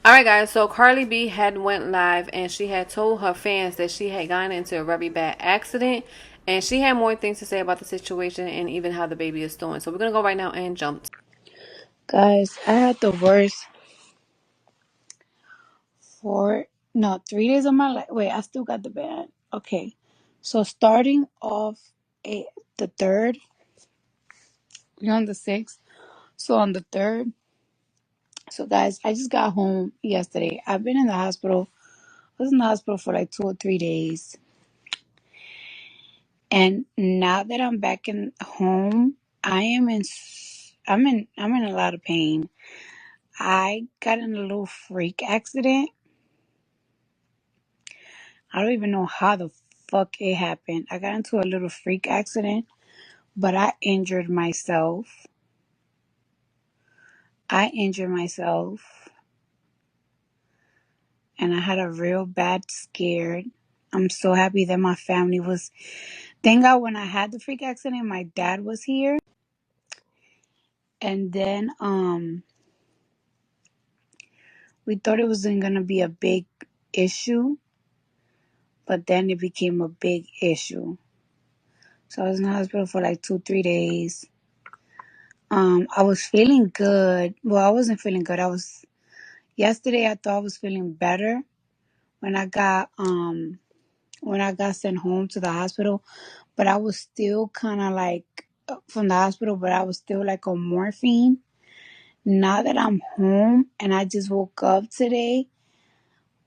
All right, guys. So Cardi B had went live and she had told her fans that she had gotten into a very bad accident, and she had more things to say about the situation and even how the baby is doing. So we're gonna go right now and jump. Guys, I had the worst 3 days of my life. Wait, I still got the band. Okay. So starting off the third, you're on the sixth. So on the third, so guys, I just got home yesterday. I've been in the hospital. I was in the hospital for like 2 or 3 days. And now that I'm back in home, I'm in a lot of pain. I got in a little freak accident. I don't even know how the fuck it happened. I got into a little freak accident, but I injured myself. And I had a real bad scare. I'm so happy that my family was. Thank God when I had the freak accident, my dad was here. And then we thought it wasn't gonna be a big issue, but then it became a big issue. So I was in the hospital for like 2, 3 days. I was feeling good. Well, I wasn't feeling good. Yesterday I thought I was feeling better when I got sent home to the hospital, but I was still kind of like from the hospital, but I was still like on morphine. Now that I'm home and I just woke up today,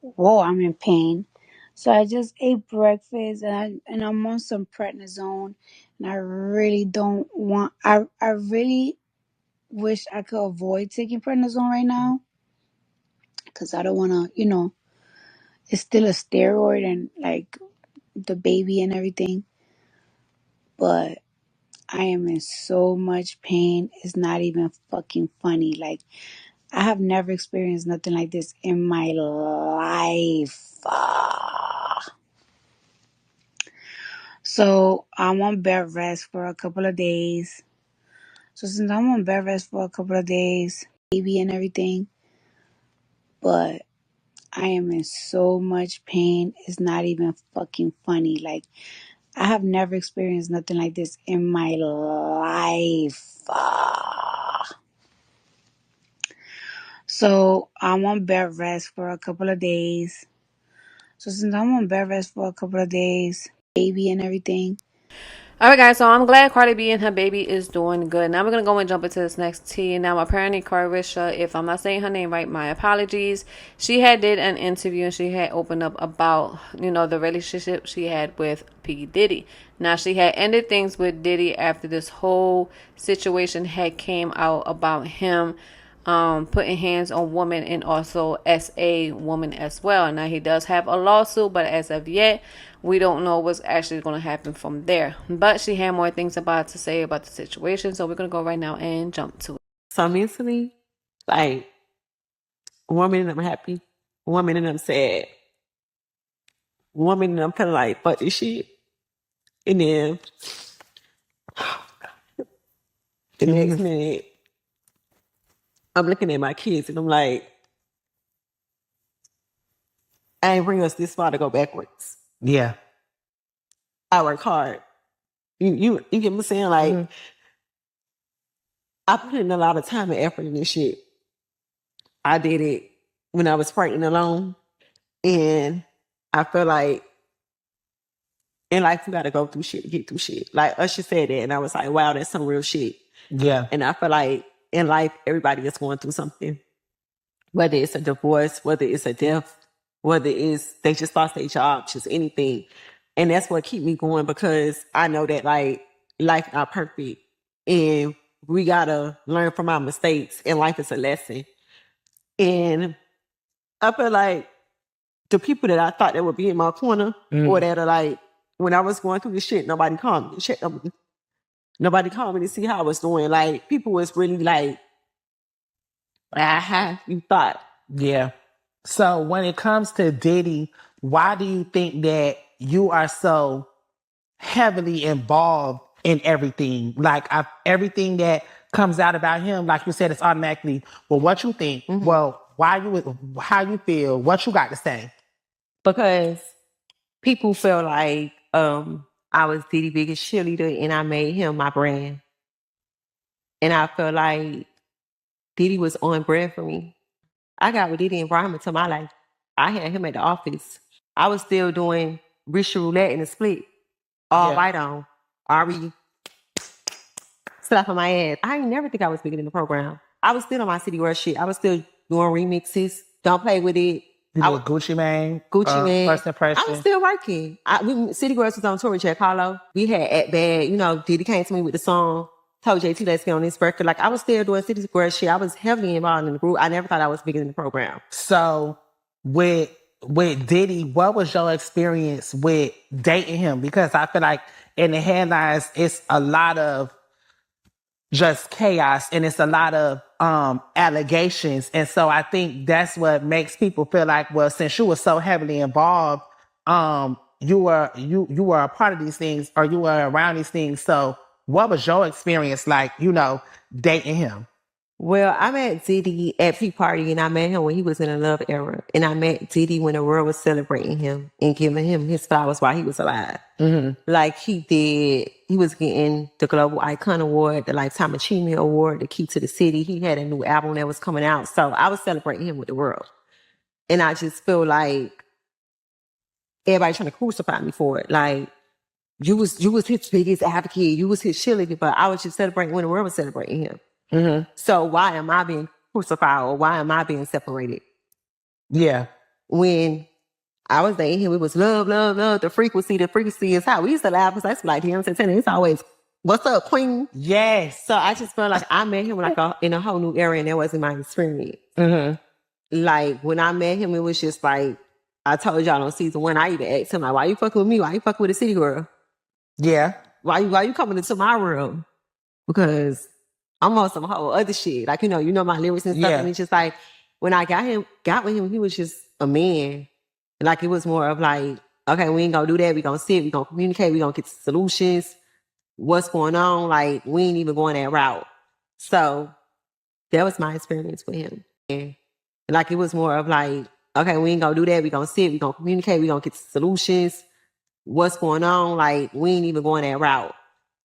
whoa, I'm in pain. So I just ate breakfast and I'm on some prednisone, and I really don't want. I really wish I could avoid taking prednisone right now because I don't want to. It's still a steroid and like the baby and everything, but I am in so much pain. It's not even fucking funny. Like, I have never experienced nothing like this in my life. So I'm on bed rest for a couple of days. So since I'm on bed rest for a couple of days, baby and everything, but I am in so much pain. It's not even fucking funny. Like, I have never experienced nothing like this in my life. So I'm on bed rest for a couple of days. So since I'm on bed rest for a couple of days, baby and everything. All right, guys. So I'm glad Cardi B and her baby is doing good. Now we're gonna go and jump into this next tea. Now, apparently, Caresha, if I'm not saying her name right, my apologies. She had did an interview and she had opened up about the relationship she had with P Diddy. Now she had ended things with Diddy after this whole situation had came out about him putting hands on women and also as a woman as well. Now he does have a lawsuit, but as of yet, we don't know what's actually going to happen from there. But she had more things to say about the situation, so we're going to go right now and jump to it. So mentally, like, one minute I'm happy, one minute I'm sad, one minute I'm feeling like fuck this shit, and then the next minute I'm looking at my kids and I'm like, I ain't bring us this far to go backwards. Yeah. I work hard. You get what I'm saying? Like, I put in a lot of time and effort in this shit. I did it when I was pregnant alone, and I feel like in life you got to go through shit to get through shit. Like Usher said that, and I was like, wow, that's some real shit. Yeah. And I feel like in life everybody is going through something, whether it's a divorce, whether it's a death, whether it's they just lost their job, just anything. And that's what keep me going, because I know that like life not perfect, and we gotta learn from our mistakes, and life is a lesson. And I feel like the people that I thought that would be in my corner, or that are like, when I was going through this shit, nobody called me to check on me. Nobody called me to see how I was doing. Like, people was really like, you thought. Yeah. So when it comes to Diddy, why do you think that you are so heavily involved in everything? Like, everything that comes out about him, like you said, it's automatically, well, what you think? Well, how you feel, what you got to say? Because people feel like I was Diddy's biggest cheerleader and I made him my brand. And I feel like Diddy was on brand for me. I got with Diddy and brought him into my life. I had him at the office. I was still doing Rich Roulette in the split. All right on. Ari slapping my ass. I ain't never think I was bigger than the program. I was still on my City Girl shit. I was still doing remixes. Don't play with it. You did Gucci Mane. Mane. First impression. I was still working. City Girls was on tour with Jack Harlow. We had At Bad. You know, Diddy came to me with the song. Told JT, let's get on this record. Like, I was still doing City Girls shit. I was heavily involved in the group. I never thought I was bigger than the program. So, with Diddy, what was your experience with dating him? Because I feel like in the headlines, it's a lot of just chaos and it's a lot of allegations. And so I think that's what makes people feel like, well, since you were so heavily involved, you were a part of these things or you were around these things. So what was your experience like, dating him? Well, I met Diddy at Freak Party and I met him when he was in a love era. And I met Diddy when the world was celebrating him and giving him his flowers while he was alive. Mm-hmm. Like he was getting the Global Icon Award, the Lifetime Achievement Award, the Key to the City. He had a new album that was coming out. So I was celebrating him with the world. And I just feel like everybody trying to crucify me for it. Like, you was his biggest advocate. You was his cheerleader, but I was just celebrating when the world was celebrating him. Mm-hmm. So why am I being crucified or why am I being separated? Yeah. When I was dating him, it was love, love, love. The frequency is high. We used to laugh because that's like him saying it's always, what's up, queen? Yes. So I just felt like I met him like in a whole new era and that wasn't my experience. Mm-hmm. Like when I met him, it was just like, I told y'all on season 1, I even asked him like, why you fucking with me? Why you fucking with a city girl? Yeah. Why you coming into my world? Because I'm on some whole other shit. Like, you know my lyrics and stuff. Yeah. And it's just like, when I got with him, he was just a man. Like, it was more of like, okay, we ain't gonna do that. We gonna sit, we gonna communicate, we gonna get solutions. What's going on? Like, we ain't even going that route. So that was my experience with him. And like, it was more of like, okay, we ain't gonna do that. We gonna sit, we gonna communicate, we gonna get solutions. What's going on? Like, we ain't even going that route.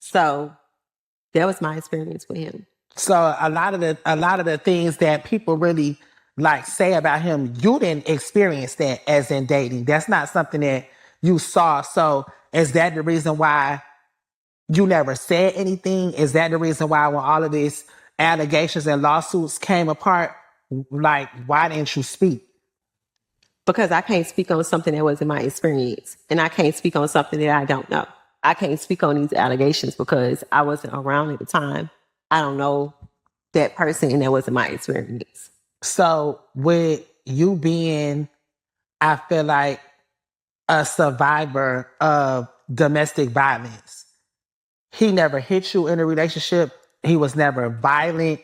So that was my experience with him. So a lot of the things that people really like say about him, you didn't experience that as in dating. That's not something that you saw. So is that the reason why you never said anything? Is that the reason why when all of these allegations and lawsuits came apart, like, why didn't you speak? Because I can't speak on something that wasn't my experience. And I can't speak on something that I don't know. I can't speak on these allegations because I wasn't around at the time. I don't know that person and that wasn't my experience. So with you being, I feel like, a survivor of domestic violence, he never hit you in a relationship. He was never violent.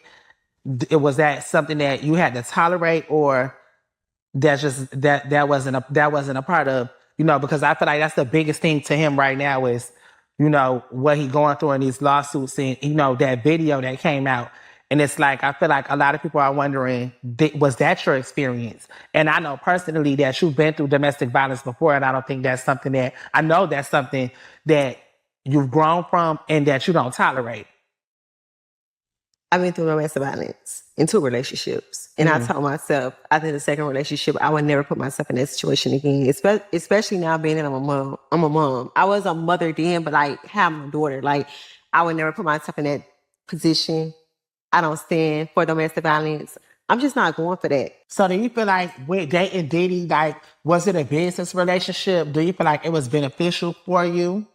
Was that something that you had to tolerate, or that's just that wasn't a part of, because I feel like that's the biggest thing to him right now is, what he going through in these lawsuits and, that video that came out. And it's like, I feel like a lot of people are wondering, was that your experience? And I know personally that you've been through domestic violence before, and I don't think that's something that you've grown from and that you don't tolerate. I've been through domestic violence in 2 relationships. And I told myself after the second relationship, I would never put myself in that situation again, especially now being that I'm a mom. I was a mother then, but like having a daughter, like I would never put myself in that position. I don't stand for domestic violence. I'm just not going for that. So do you feel like with dating Diddy, like, was it a business relationship? Do you feel like it was beneficial for you?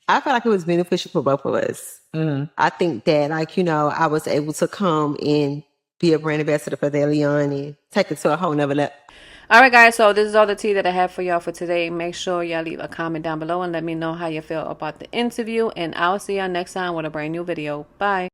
I feel like it was beneficial for both of us. I think that, like, I was able to come and be a brand ambassador for De Leon and take it to a whole nother level. All right, guys, so this is all the tea that I have for y'all for today. Make sure y'all leave a comment down below and let me know how you feel about the interview. And I'll see y'all next time with a brand new video. Bye.